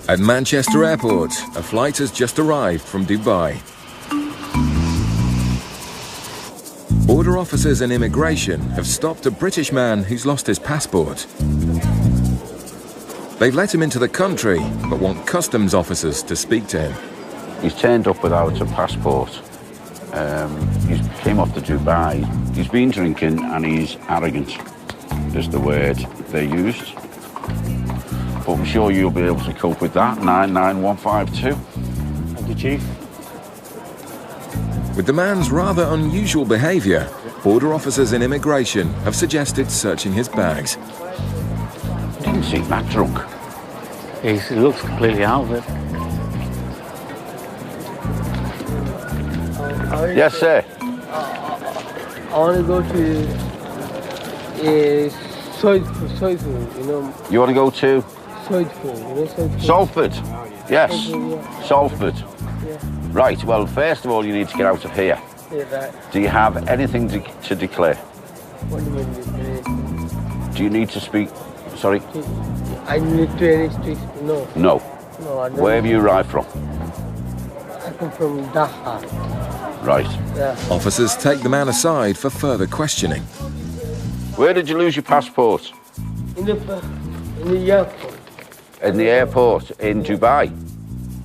At Manchester Airport, a flight has just arrived from Dubai. Border officers and immigration have stopped a British man who's lost his passport. They've let him into the country, but want customs officers to speak to him. He's turned up without a passport. He came off to Dubai. He's been drinking and he's arrogant, is the word they used. But I'm sure you'll be able to cope with that. 99152. Thank you, Chief. With the man's rather unusual behaviour, border officers and immigration have suggested searching his bags. He didn't seem that drunk. He looks completely out of it. Yes, sir. I want to go to Soidful, you know. You want to go to? Soidful, you know Soidful? Salford. Yes. Soidful, yeah. Salford. Yeah. Right, well, first of all, you need to get out of here. Yeah, right. Do you have anything to declare? What do you mean? Do you need to speak? Sorry? I need to any street? No. No. No, I don't. Where have you arrived from? I come from Dhaka. Right. Yeah. Officers take the man aside for further questioning. Where did you lose your passport? In the airport. In the airport in Dubai?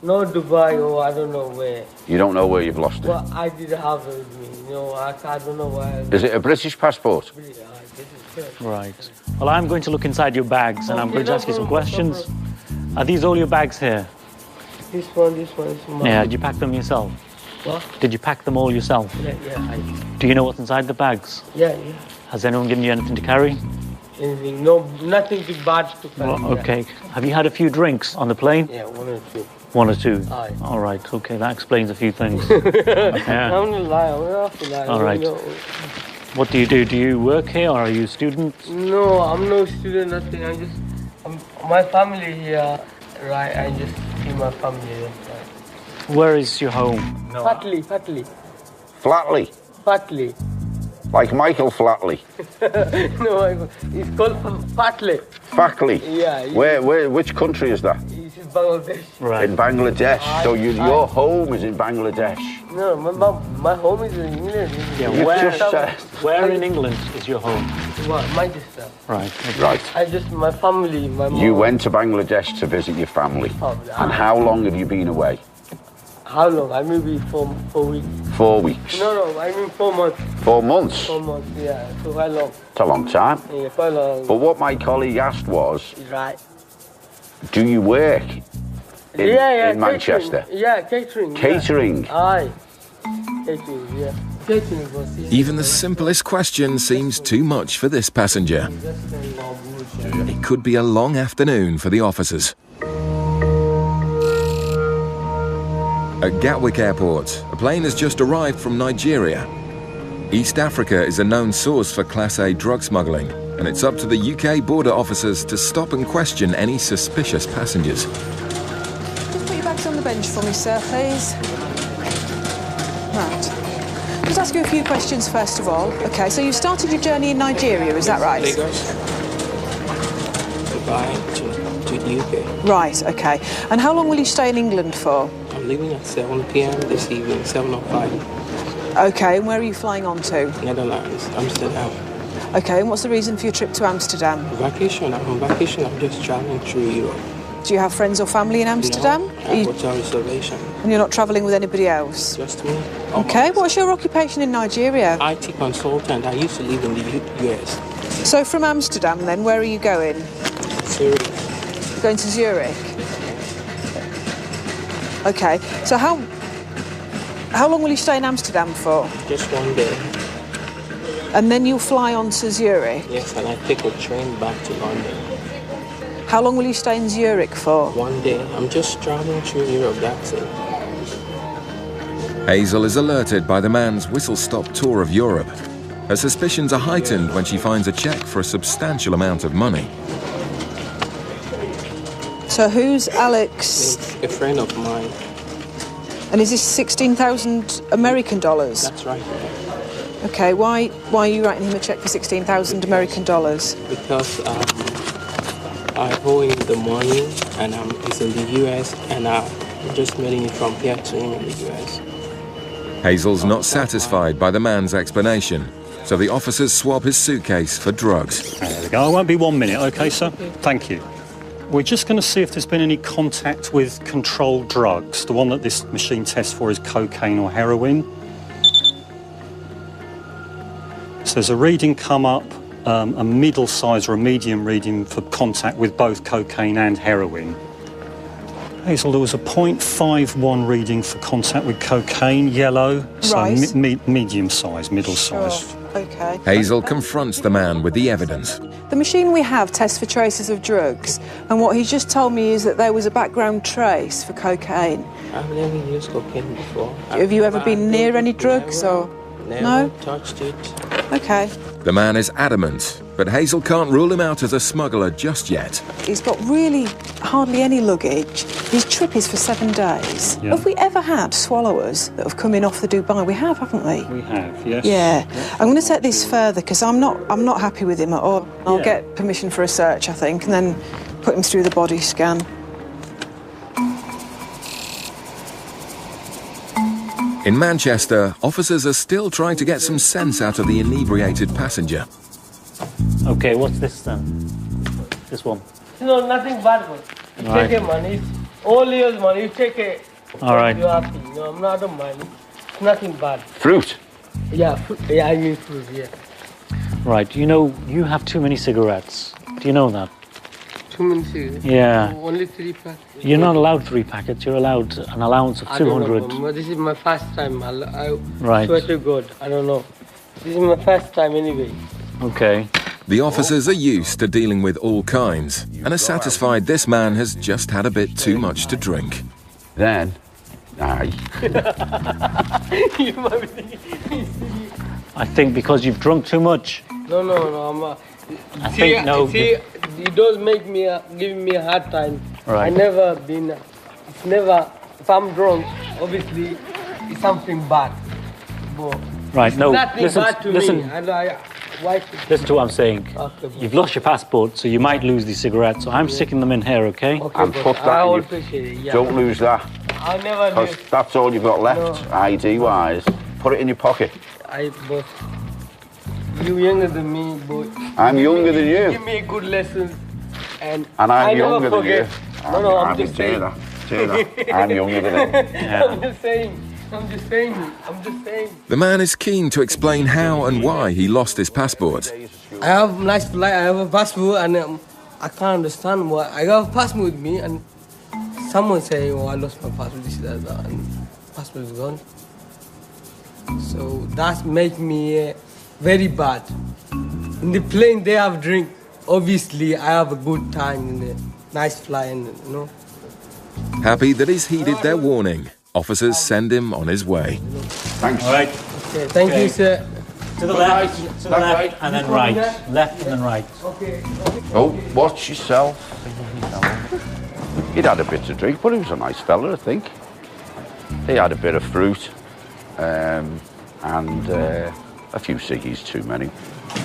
No, Dubai, or I don't know where. You don't know where you've lost it? Well, I did have it with me. You know, I don't know where. Is it a British passport? Right. Well, I'm going to look inside your bags and I'm going to ask you some questions. Are these all your bags here? This one is mine. Yeah, did you pack them yourself? What? Did you pack them all yourself? Yeah. Do you know what's inside the bags? Yeah. Has anyone given you anything to carry? Anything? No, nothing too bad to carry. Well, okay. Have you had a few drinks on the plane? Yeah, one or two. One or two? Aye. All right, okay, that explains a few things. I'm gonna lie, I'm not to lie. All right. You know. What do? Do you work here or are you a student? No, I'm no student, nothing. My family here, right? I just see my family here. Right. Where is your home? No. Fatley. Flatley? Fatley. Like Michael Flatley? No, it's called Fatley. Fatley? Yeah. Which country is that? It's in Bangladesh. Right. In Bangladesh. So your home is in Bangladesh? No, my home is in England. Yeah, where in England is your home? Well, Manchester. Right. Okay. Right. My family, my mom. You went to Bangladesh to visit your family. And how long have you been away? How long? I maybe 4 weeks. 4 weeks? No, I mean 4 months. 4 months? 4 months, yeah. So quite long. It's a long time. Yeah, quite long. But what my colleague asked was, right. Do you work in Manchester? Yeah, catering. Catering? Yeah. Aye. Catering, yeah. Catering was, yeah. Even the simplest question seems too much for this passenger. It could be a long afternoon for the officers. At Gatwick Airport, a plane has just arrived from Nigeria. East Africa is a known source for Class A drug smuggling, and it's up to the UK border officers to stop and question any suspicious passengers. Just put your bags on the bench for me, sir, please. Right. Just ask you a few questions first of all. OK, so you started your journey in Nigeria, is that right? Lagos. Dubai to UK. Right, OK. And how long will you stay in England for? I'm leaving at 7 p.m. this evening, 7:05. OK, and where are you flying on to? Netherlands, Amsterdam. OK, and what's the reason for your trip to Amsterdam? Vacation. I'm on vacation. I'm just traveling through Europe. Do you have friends or family in Amsterdam? No, I have hotel reservation. And you're not travelling with anybody else? Just me. OK, what's your occupation in Nigeria? IT consultant. I used to live in the US. So from Amsterdam then, where are you going? Zurich. Going to Zurich? OK, so how long will you stay in Amsterdam for? Just 1 day. And then you'll fly on to Zurich? Yes, and I take a train back to London. How long will you stay in Zurich for? 1 day. I'm just traveling through Europe, that's it. Hazel is alerted by the man's whistle-stop tour of Europe. Her suspicions are heightened when she finds a cheque for a substantial amount of money. So who's Alex? A friend of mine. And is this 16,000 American dollars? That's right. Okay, why are you writing him a cheque for 16,000 American dollars? Because I owe him the money, and it's in the US, and I'm just mailing it from here to him in the US. Hazel's not satisfied by the man's explanation, so the officers swab his suitcase for drugs. There we go. It won't be 1 minute, okay, sir? Thank you. We're just going to see if there's been any contact with controlled drugs. The one that this machine tests for is cocaine or heroin. So there's a reading come up, a middle size or a medium reading for contact with both cocaine and heroin. Hazel, there was a 0.51 reading for contact with cocaine, yellow, so Right. medium size, middle size. Okay. Hazel confronts the man with the evidence. The machine we have tests for traces of drugs, and what he's just told me is that there was a background trace for cocaine. I've never used cocaine before. Have you ever been near any drugs or? Never No? touched it. Okay. The man is adamant, but Hazel can't rule him out as a smuggler just yet. He's got really hardly any luggage. His trip is for 7 days. Yeah. Have we ever had swallowers that have come in off the Dubai? We have, haven't we? We have, yes. Yeah. I'm going to take this further because I'm not happy with him at all. I'll Yeah. get permission for a search, I think, and then put him through the body scan. In Manchester, officers are still trying to get some sense out of the inebriated passenger. Okay, what's this then? This one. No, nothing bad, man. You Right. take it, man. It's all yours, man. You take it. All right. You're happy. No, I'm not a man. It's nothing bad. Fruit. Yeah, yeah, I mean fruit, yeah. Right, you know, you have too many cigarettes. Do you know that? 2 minutes. Here. Yeah. Only 3 packs. You're not allowed 3 packets. You're allowed an allowance of I don't know, 200. but this is my first time. I Right. swear to God, I don't know. This is my first time anyway. Okay. The officers are used to dealing with all kinds and are satisfied this man has just had a bit too much to drink. Then, aye. You might be thinking, I think because you've drunk too much. no, I'm. I think no. See, it does make me giving me a hard time. Right. I never been. It's never. If I'm drunk, obviously, it's something bad. But Right, no. nothing Listen, bad to listen, me. And why? listen to what I'm saying. Okay, boss. You've lost your passport, so you might lose these cigarettes. So I'm sticking them in here, okay? Okay, And boss, put that I in will your- appreciate it. Yeah. Don't lose that, I'll never because lose. that's all you've got left, ID-wise. Put it in your pocket. Boss, you younger than me, but I'm younger than you. give me a good lesson, and And I I'm never younger than you. forget. No, I'm just say saying. that. Say that. I'm younger than him. I'm just saying. The man is keen to explain how and why he lost his passport. I have nice flight. I have a passport, and I can't understand why. I got a passport with me, and someone saying, "Oh, I lost my passport." This, that, and passport is gone. So that makes me very bad. In the plane, they have drink. Obviously, I have a good time in the nice flight, and you know. Happy that he's heeded their warning, officers send him on his way. Thanks. All right. Okay, thank you, sir. To the left, to the left, and then right. Left and then right. Okay. Oh, watch yourself. He'd had a bit to drink, but he was a nice fella, I think. He had a bit of fruit and a few ciggies too many.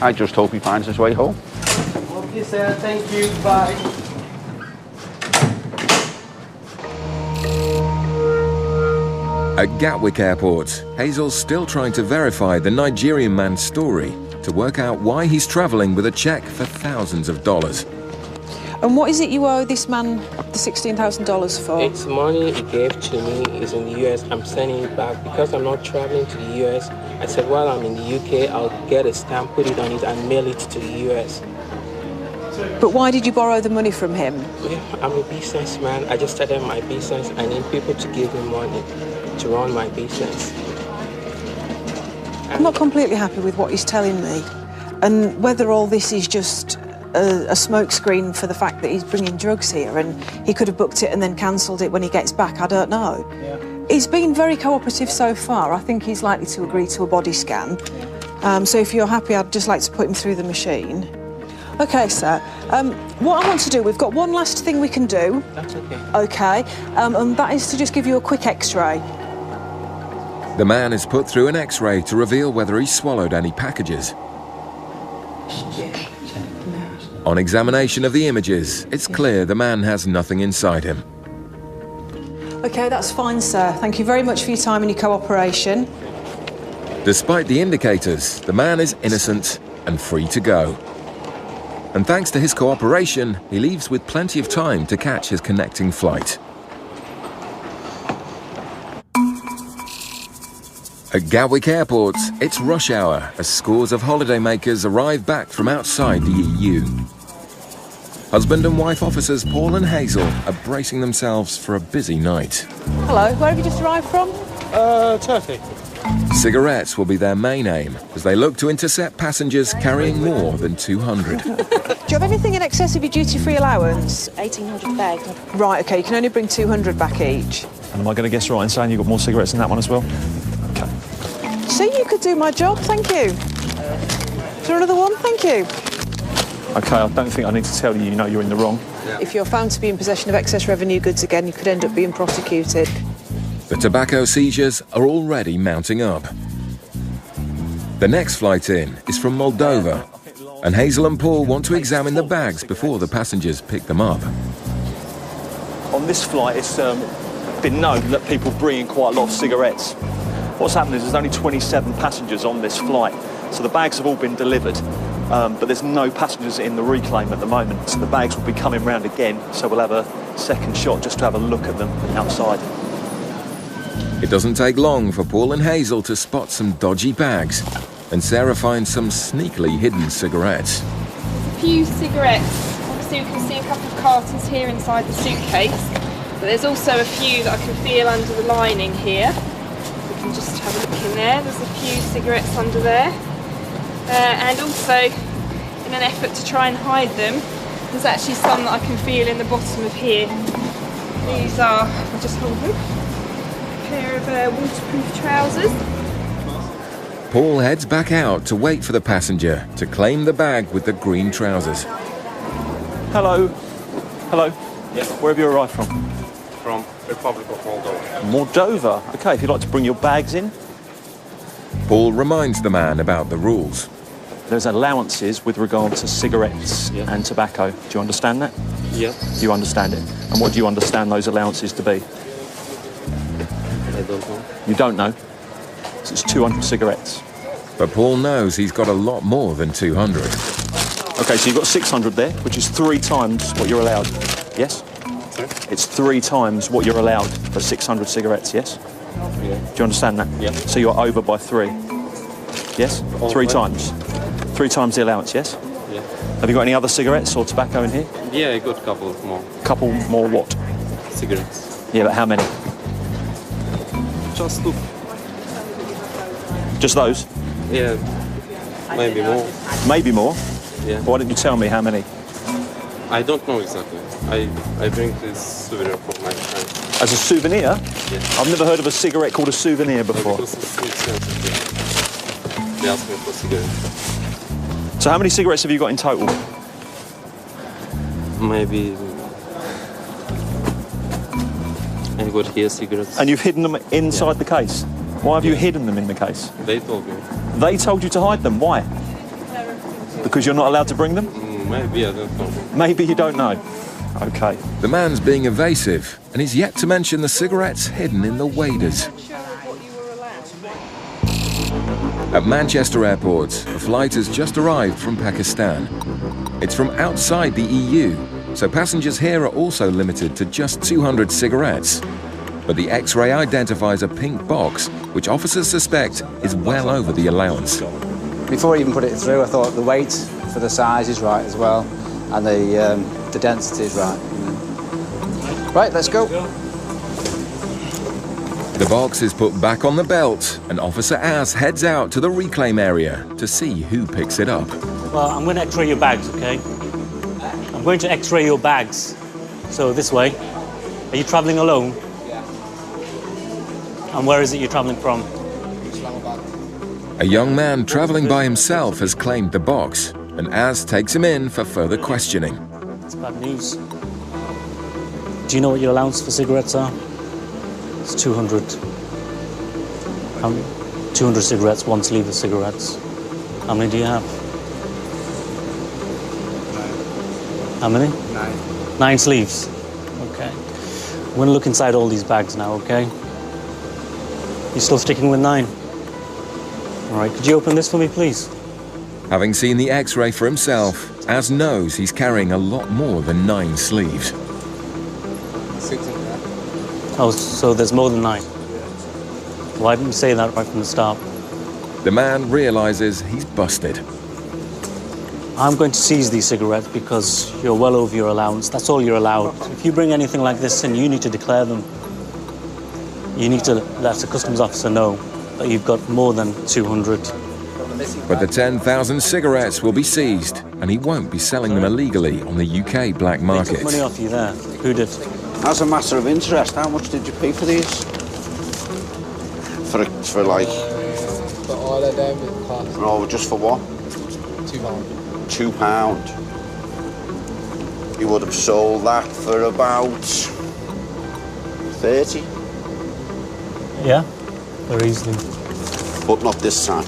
I just hope he finds his way home. Okay, sir. Thank you. Bye. At Gatwick Airport, Hazel's still trying to verify the Nigerian man's story to work out why he's travelling with a cheque for thousands of dollars. And what is it you owe this man the $16,000 for? It's money he gave to me. It's in the US. I'm sending it back because I'm not traveling to the US. I said while I'm in the UK, I'll get a stamp, put it on it, and mail it to the US. But why did you borrow the money from him? Yeah, I'm a businessman. I just started my business. I need people to give me money to run my business. I'm not completely happy with what he's telling me. And whether all this is just a smokescreen for the fact that he's bringing drugs here and he could have booked it and then cancelled it when he gets back, I don't know. Yeah. He's been very cooperative so far. I think he's likely to agree to a body scan. So if you're happy, I'd just like to put him through the machine. OK, sir. What I want to do, we've got one last thing we can do. That's okay. OK, and that is to just give you a quick X-ray. The man is put through an X-ray to reveal whether he swallowed any packages. On examination of the images, it's clear the man has nothing inside him. OK, that's fine, sir. Thank you very much for your time and your cooperation. Despite the indicators, the man is innocent and free to go. And thanks to his cooperation, he leaves with plenty of time to catch his connecting flight. At Gatwick Airport, it's rush hour as scores of holidaymakers arrive back from outside the EU. Husband and wife officers Paul and Hazel are bracing themselves for a busy night. Hello, where have you just arrived from? Turkey. Cigarettes will be their main aim as they look to intercept passengers carrying more than 200. Do you have anything in excess of your duty-free allowance? 1,800 bags. Right, OK, you can only bring 200 back each. And am I going to guess right in saying you've got more cigarettes than that one as well? OK. So you could do my job, thank you. Is there another one? Thank you. OK, I don't think I need to tell you, you know you're in the wrong. If you're found to be in possession of excess revenue goods again, you could end up being prosecuted. The tobacco seizures are already mounting up. The next flight in is from Moldova, and Hazel and Paul want to examine the bags before the passengers pick them up. On this flight, it's been known that people bring in quite a lot of cigarettes. What's happened is there's only 27 passengers on this flight, so the bags have all been delivered, but there's no passengers in the reclaim at the moment, so the bags will be coming round again, so we'll have a second shot just to have a look at them outside. It doesn't take long for Paul and Hazel to spot some dodgy bags, and Sarah finds some sneakily hidden cigarettes. A few cigarettes. Obviously we can see a couple of cartons here inside the suitcase, but there's also a few that I can feel under the lining here. We can just have a look in there. There's a few cigarettes under there. And also, in an effort to try and hide them, there's actually some that I can feel in the bottom of here. These are, I'll just hold them, a pair of waterproof trousers. Paul heads back out to wait for the passenger to claim the bag with the green trousers. Hello. Hello. Yes. Where have you arrived from? From Republic of Moldova. Moldova. OK, if you'd like to bring your bags in. Paul reminds the man about the rules. There's allowances with regard to cigarettes and tobacco. Do you understand that? Yeah. You understand it. And what do you understand those allowances to be? I don't know. You don't know? So it's 200 cigarettes. But Paul knows he's got a lot more than 200. OK, so you've got 600 there, which is 3 times what you're allowed. Yes? Sorry? It's 3 times what you're allowed for 600 cigarettes, yes? Yeah. Do you understand that? Yeah. So you're over by 3. Yes? 3 times. 3 times the allowance, yes? Yeah. Have you got any other cigarettes or tobacco in here? Yeah, I got a couple more Couple more what? cigarettes. Yeah, but how many? Just 2. Just those? Yeah. Maybe more. Maybe more? Yeah. Why didn't you tell me how many? I don't know exactly. I bring this souvenir from my friend. As a souvenir? Yeah. I've never heard of a cigarette called a souvenir before. Because it's expensive. Yeah. They asked me for cigarettes. So how many cigarettes have you got in total? Maybe I got here cigarettes. And you've hidden them inside the case? Why have you hidden them in the case? They told me. They told you to hide them. Why? Because you're not allowed to bring them? Maybe, I don't know. Maybe you don't know. OK. The man's being evasive, and he's yet to mention the cigarettes hidden in the waders. At Manchester Airport, a flight has just arrived from Pakistan. It's from outside the EU, so passengers here are also limited to just 200 cigarettes. But the X-ray identifies a pink box, which officers suspect is well over the allowance. Before I even put it through, I thought the weight for the size is right as well, and the density is right. Right, let's go. The box is put back on the belt, and Officer Az heads out to the reclaim area to see who picks it up. Well, I'm going to X-ray your bags, OK? I'm going to X-ray your bags. So this way. Are you travelling alone? Yeah. And where is it you're travelling from? A young man travelling by himself has claimed the box, and Az takes him in for further questioning. It's bad news. Do you know what your allowance for cigarettes are? It's 200. 200 cigarettes, 1 sleeve of cigarettes. How many do you have? How many? 9. 9 sleeves. Okay. I'm going to look inside all these bags now, okay? You still sticking with 9? All right, could you open this for me, please? Having seen the X-ray for himself, Az knows he's carrying a lot more than 9 sleeves. 6 in there. Oh, so there's more than 9? Why didn't you say that right from the start? The man realizes he's busted. I'm going to seize these cigarettes because you're well over your allowance. That's all you're allowed. If you bring anything like this in, you need to declare them. You need to let the customs officer know that you've got more than 200. But the 10,000 cigarettes will be seized, and he won't be selling them illegally on the UK black They market. took money off you there. Who did? As a matter of interest, how much did you pay for these? For like... For all of them, it cost No, just for what? £2. £2. You would have sold that for about 30, Yeah, very easily. but not this time.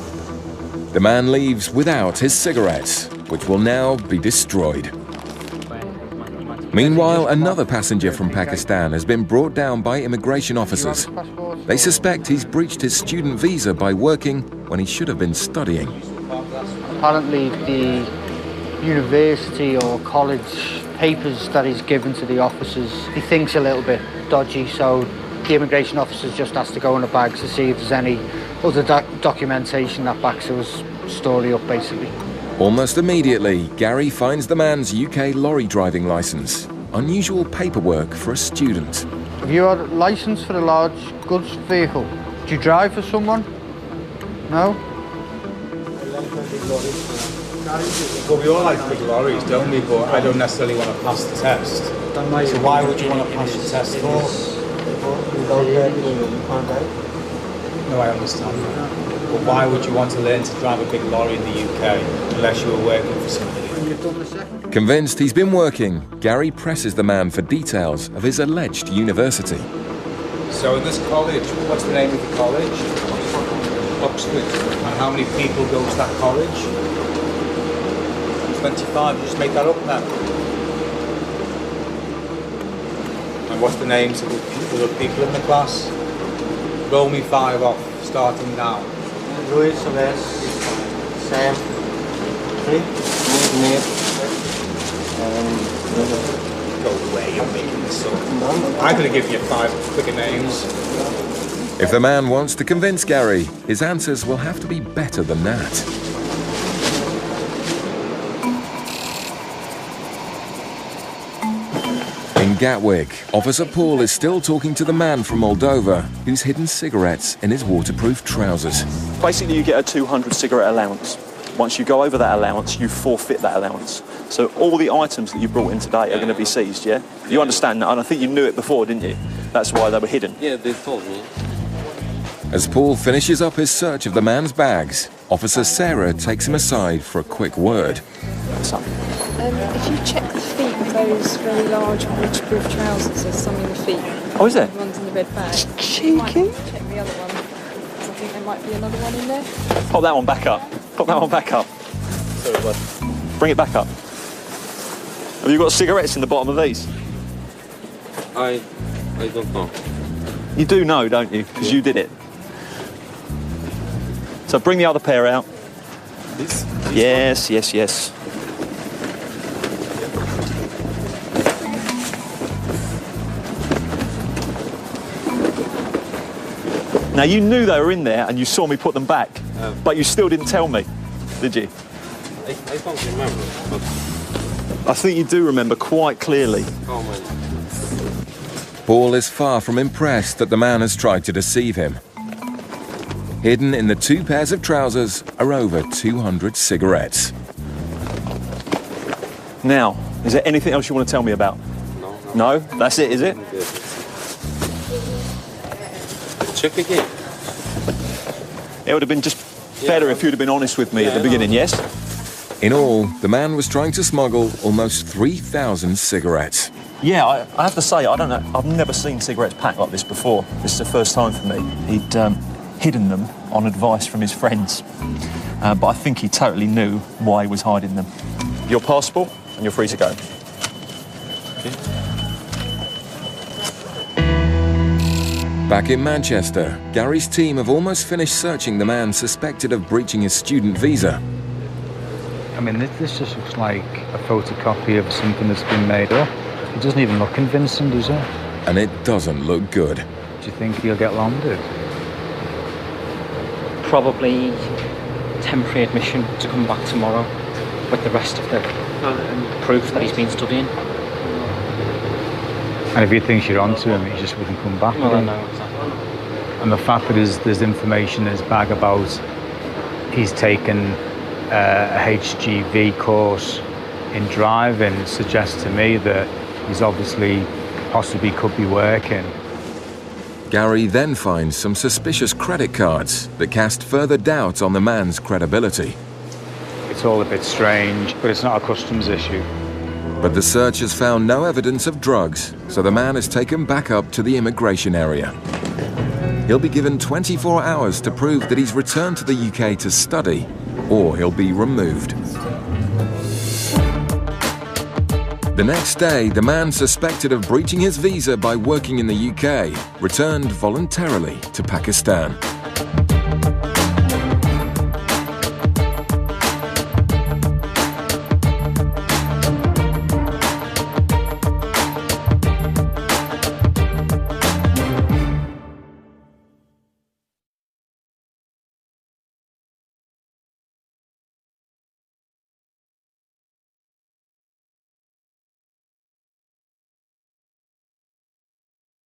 The man leaves without his cigarettes, which will now be destroyed. Meanwhile, another passenger from Pakistan has been brought down by immigration officers. They suspect he's breached his student visa by working when he should have been studying. Apparently the university or college papers that he's given to the officers, he thinks a little bit dodgy, so the immigration officers just has to go in the bags to see if there's any other documentation that backs his story up, basically. Almost immediately, Gary finds the man's UK lorry driving licence. Unusual paperwork for a student. Have you had a licence for a large goods vehicle? Do you drive for someone? No? We all like big lorries, don't we? But I don't necessarily want to pass the test. So why would you want to pass the test for? No, I understand that. But why would you want to learn to drive a big lorry in the UK unless you were working for somebody? Convinced he's been working, Gary presses the man for details of his alleged university. So this college, what's the name of the college? Oxford. And how many people go to that college? 25, just make that up now. And what's the names of the other people in the class? Roll me 5 off, starting now. Louis, Sam, 3, Go away, you're making this up. I'm going to give you 5 quicker names. If the man wants to convince Gary, his answers will have to be better than that. In Gatwick, Officer Paul is still talking to the man from Moldova who's hidden cigarettes in his waterproof trousers. Basically, you get a 200 cigarette allowance. Once you go over that allowance, you forfeit that allowance. So all the items that you brought in today are going to be seized, yeah? You understand that? And I think you knew it before, didn't you? That's why they were hidden. Yeah, they told me. As Paul finishes up his search of the man's bags, Officer Sarah takes him aside for a quick word. If you check the feet of those very large waterproof trousers, there's some in the feet. Oh, is there? The ones in the red bag. Cheeky. You might check the other one, because I think there might be another one in there. Pop that one back up. Pop that one back up. Sorry, bud. Bring it back up. Have you got cigarettes in the bottom of these? I don't know. You do know, don't you? Because you did it. So bring the other pair out. This Yes, yes, yes. Now, you knew they were in there and you saw me put them back, but you still didn't tell me, did you? I don't remember, but I think you do remember quite clearly. how many? Paul is far from impressed that the man has tried to deceive him. Hidden in the 2 pairs of trousers are over 200 cigarettes. Now, is there anything else you want to tell me about? No. No? That's it, is it? Check again. It would have been just better if you'd have been honest with me at the beginning, yes? In all, the man was trying to smuggle almost 3,000 cigarettes. Yeah, I have to say, I don't know, I've never seen cigarettes packed like this before. This is the first time for me. He'd hidden them on advice from his friends, but I think he totally knew why he was hiding them. Your passport, and you're free to go. Back in Manchester, Gary's team have almost finished searching the man suspected of breaching his student visa. I mean, this just looks like a photocopy of something that's been made up. It doesn't even look convincing, does it? And it doesn't look good. Do you think he'll get landed? Probably temporary admission to come back tomorrow with the rest of the proof that he's been studying. And if he thinks you're onto him, he just wouldn't come back. Well, I know, exactly. And the fact that there's information in his bag about he's taken a HGV course in driving suggests to me that he's obviously possibly could be working. Gary then finds some suspicious credit cards that cast further doubt on the man's credibility. It's all a bit strange, but it's not a customs issue. But the search has found no evidence of drugs, so the man is taken back up to the immigration area. He'll be given 24 hours to prove that he's returned to the UK to study, or he'll be removed. The next day, the man suspected of breaching his visa by working in the UK returned voluntarily to Pakistan.